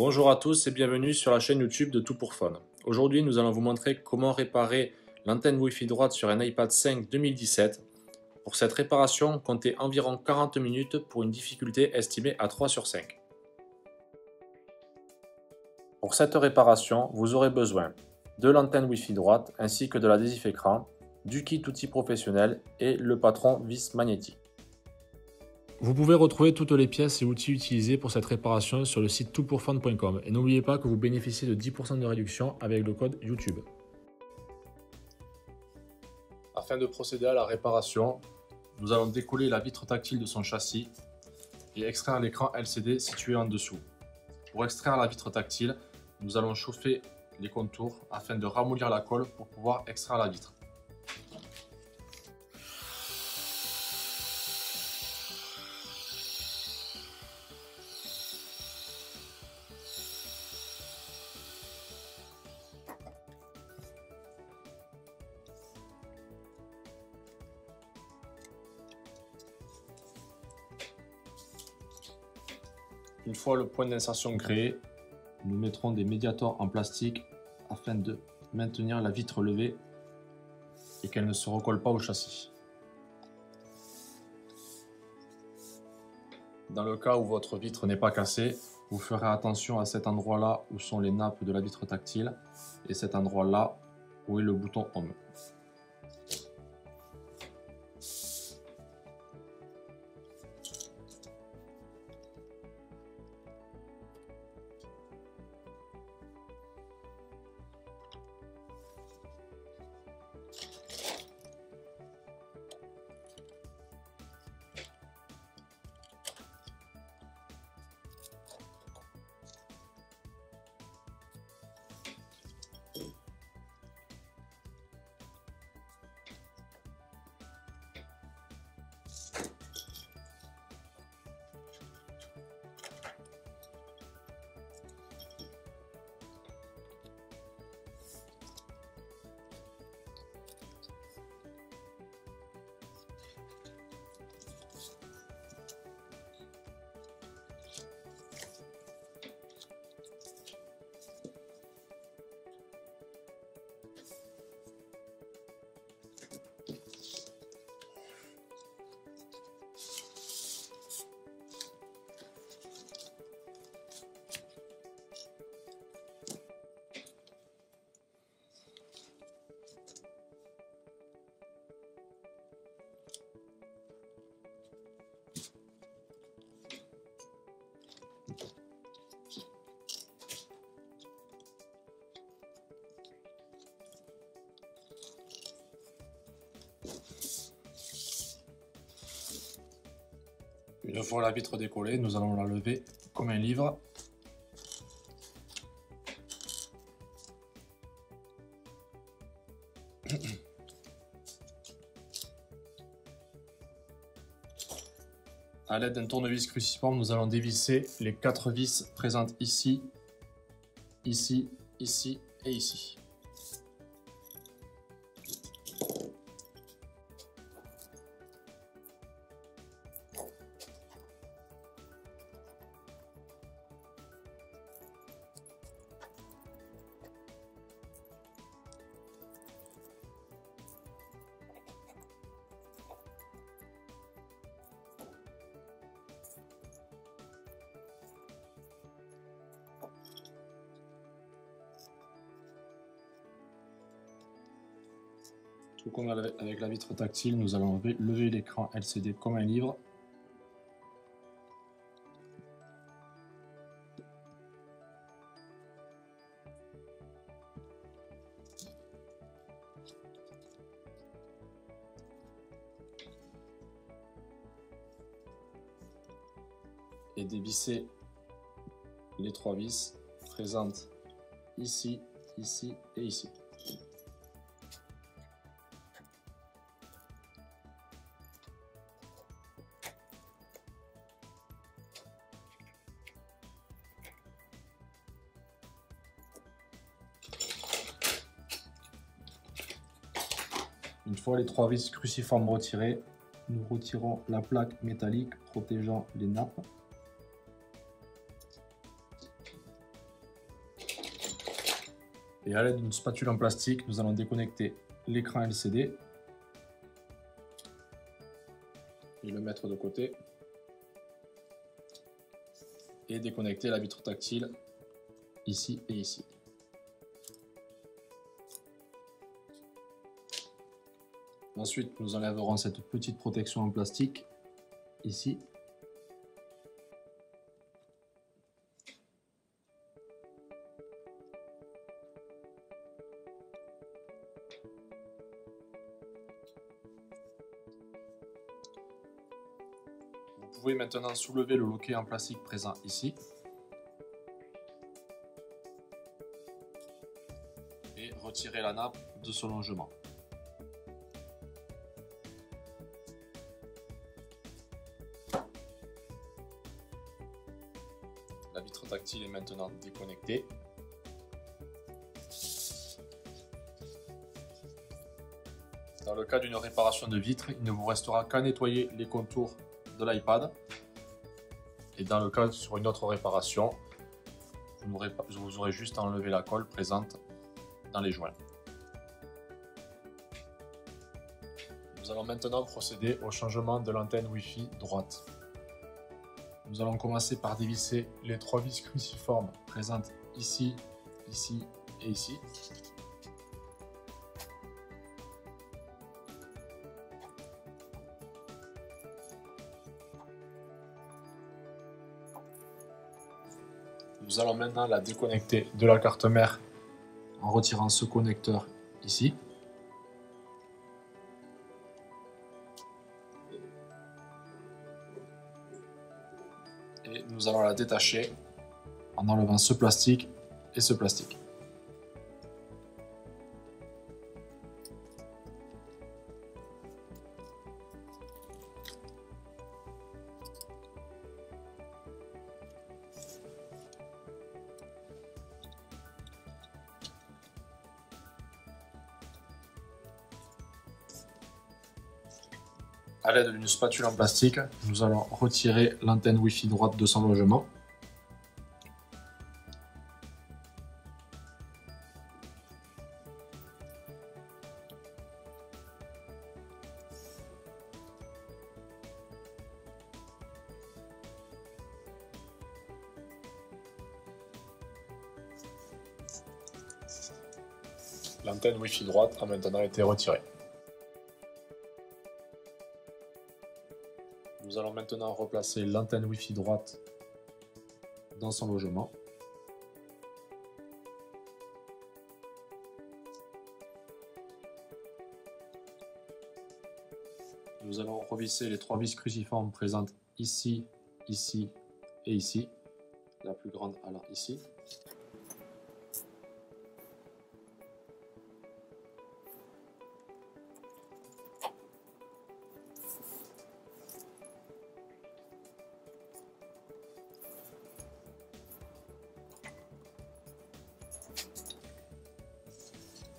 Bonjour à tous et bienvenue sur la chaîne YouTube de Tout pour Fun. Aujourd'hui, nous allons vous montrer comment réparer l'antenne Wi-Fi droite sur un iPad 5 2017. Pour cette réparation, comptez environ 40 minutes pour une difficulté estimée à 3 sur 5. Pour cette réparation, vous aurez besoin de l'antenne Wi-Fi droite ainsi que de l'adhésif écran, du kit outil professionnel et le patron vis magnétique. Vous pouvez retrouver toutes les pièces et outils utilisés pour cette réparation sur le site toutpourfun.com et n'oubliez pas que vous bénéficiez de 10% de réduction avec le code YouTube. Afin de procéder à la réparation, nous allons décoller la vitre tactile de son châssis et extraire l'écran LCD situé en dessous. Pour extraire la vitre tactile, nous allons chauffer les contours afin de ramollir la colle pour pouvoir extraire la vitre. Une fois le point d'insertion créé, nous mettrons des médiators en plastique afin de maintenir la vitre levée et qu'elle ne se recolle pas au châssis. Dans le cas où votre vitre n'est pas cassée, vous ferez attention à cet endroit-là où sont les nappes de la vitre tactile et cet endroit-là où est le bouton Home. Une fois la vitre décollée, nous allons la lever comme un livre. À l'aide d'un tournevis cruciforme, nous allons dévisser les 4 vis présentes ici, ici, ici et ici. Tout comme avec la vitre tactile, nous allons lever l'écran LCD comme un livre. Et dévisser les 3 vis présentes ici, ici et ici. Une fois les 3 vis cruciformes retirées, nous retirons la plaque métallique protégeant les nappes. Et à l'aide d'une spatule en plastique, nous allons déconnecter l'écran LCD et le mettre de côté. Et déconnecter la vitre tactile ici et ici. Ensuite, nous enlèverons cette petite protection en plastique ici. Vous pouvez maintenant soulever le loquet en plastique présent ici et retirer la nappe de ce longement. La vitre tactile est maintenant déconnectée. Dans le cas d'une réparation de vitre, il ne vous restera qu'à nettoyer les contours de l'iPad. Et dans le cas sur une autre réparation, vous aurez juste à enlever la colle présente dans les joints. Nous allons maintenant procéder au changement de l'antenne Wi-Fi droite. Nous allons commencer par dévisser les 3 vis cruciformes présentes ici, ici et ici. Nous allons maintenant la déconnecter de la carte mère en retirant ce connecteur ici. Et nous allons la détacher en enlevant ce plastique et ce plastique. À l'aide d'une spatule en plastique, nous allons retirer l'antenne Wi-Fi droite de son logement. L'antenne Wi-Fi droite a maintenant été retirée. Nous allons maintenant replacer l'antenne Wi-Fi droite dans son logement. Nous allons revisser les 3 vis cruciformes présentes ici, ici et ici. La plus grande allant ici.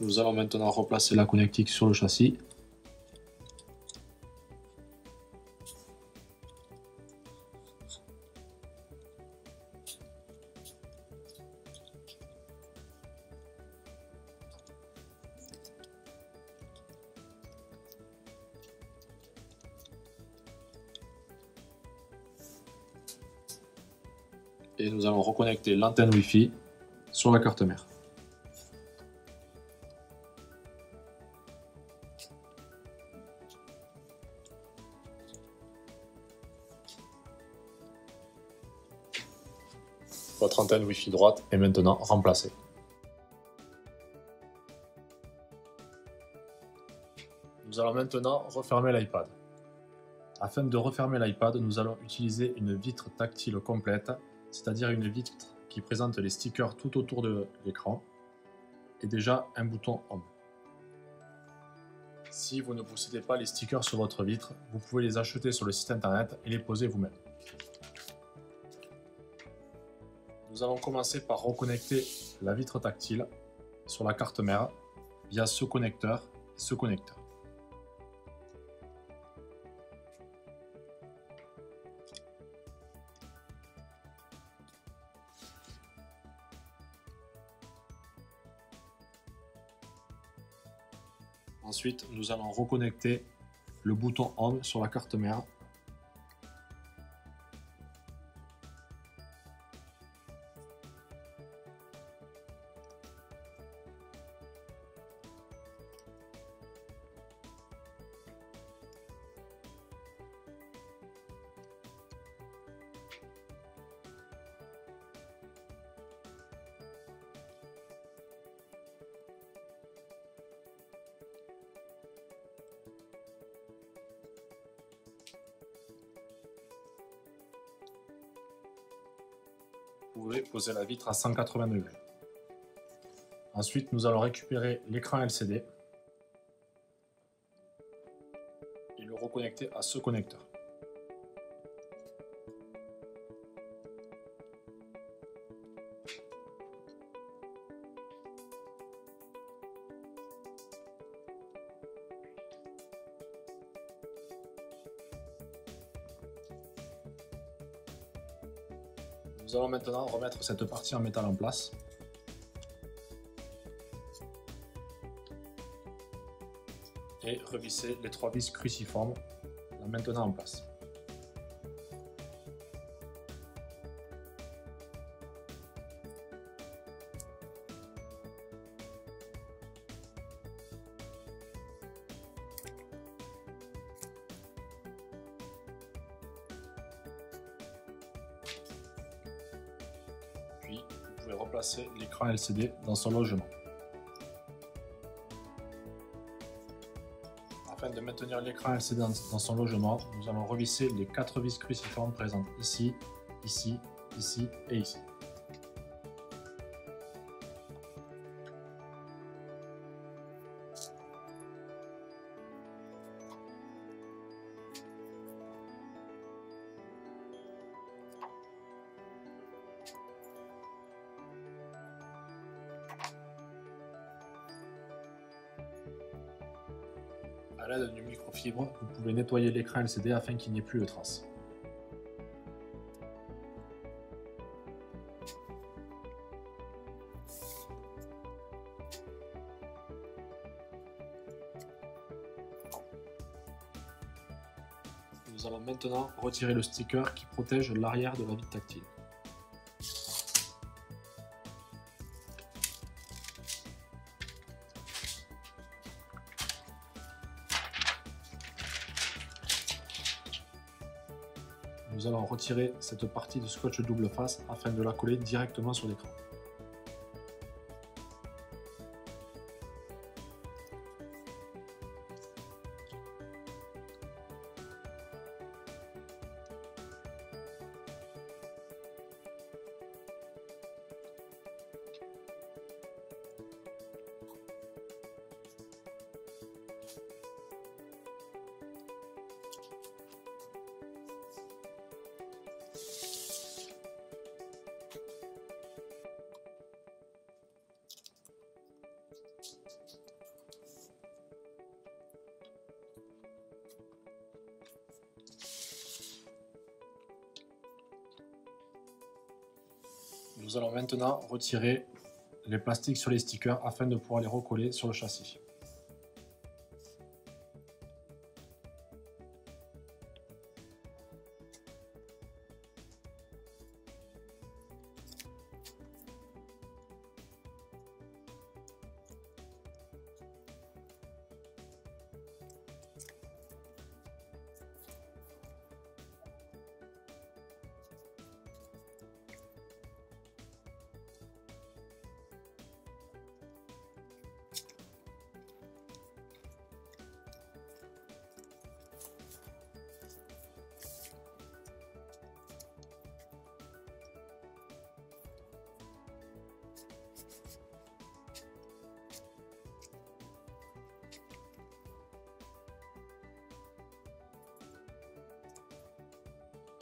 Nous allons maintenant replacer la connectique sur le châssis. Et nous allons reconnecter l'antenne Wi-Fi sur la carte mère. Votre antenne Wi-Fi droite est maintenant remplacée. Nous allons maintenant refermer l'iPad. Afin de refermer l'iPad, nous allons utiliser une vitre tactile complète, c'est-à-dire une vitre qui présente les stickers tout autour de l'écran et déjà un bouton Home. Si vous ne possédez pas les stickers sur votre vitre, vous pouvez les acheter sur le site internet et les poser vous-même. Nous allons commencer par reconnecter la vitre tactile sur la carte mère via ce connecteur et ce connecteur. Ensuite, nous allons reconnecter le bouton On sur la carte mère. Vous pouvez poser la vitre à 180 degrés. Ensuite, nous allons récupérer l'écran LCD et le reconnecter à ce connecteur. Nous allons maintenant remettre cette partie en métal en place. Et revisser les 3 vis cruciformes, là maintenant en place. Puis, vous pouvez replacer l'écran LCD dans son logement. Afin de maintenir l'écran LCD dans son logement, nous allons revisser les 4 vis cruciformes présentes ici, ici, ici et ici. À l'aide du microfibre, vous pouvez nettoyer l'écran LCD afin qu'il n'y ait plus de traces. Nous allons maintenant retirer le sticker qui protège l'arrière de la vitre tactile. Nous allons retirer cette partie de scotch double face afin de la coller directement sur l'écran. Nous allons maintenant retirer les plastiques sur les stickers afin de pouvoir les recoller sur le châssis.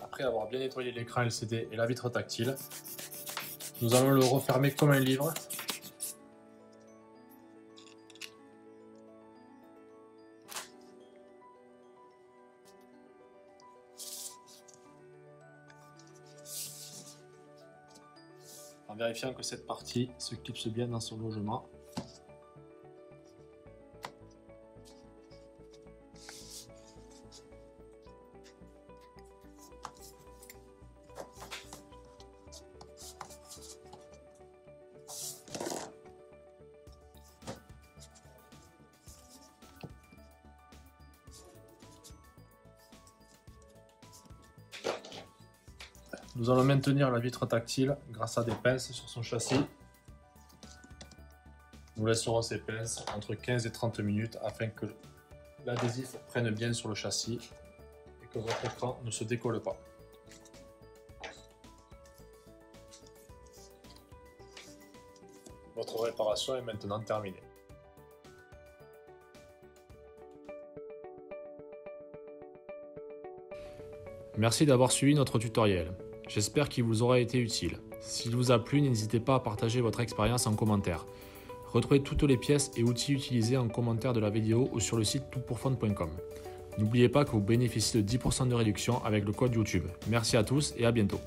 Après avoir bien nettoyé l'écran LCD et la vitre tactile, nous allons le refermer comme un livre. En vérifiant que cette partie se clipse bien dans son logement. Nous allons maintenir la vitre tactile grâce à des pinces sur son châssis. Nous laisserons ces pinces entre 15 et 30 minutes afin que l'adhésif prenne bien sur le châssis et que votre écran ne se décolle pas. Votre réparation est maintenant terminée. Merci d'avoir suivi notre tutoriel. J'espère qu'il vous aura été utile. S'il vous a plu, n'hésitez pas à partager votre expérience en commentaire. Retrouvez toutes les pièces et outils utilisés en commentaire de la vidéo ou sur le site toutpourfun.com. N'oubliez pas que vous bénéficiez de 10% de réduction avec le code YouTube. Merci à tous et à bientôt.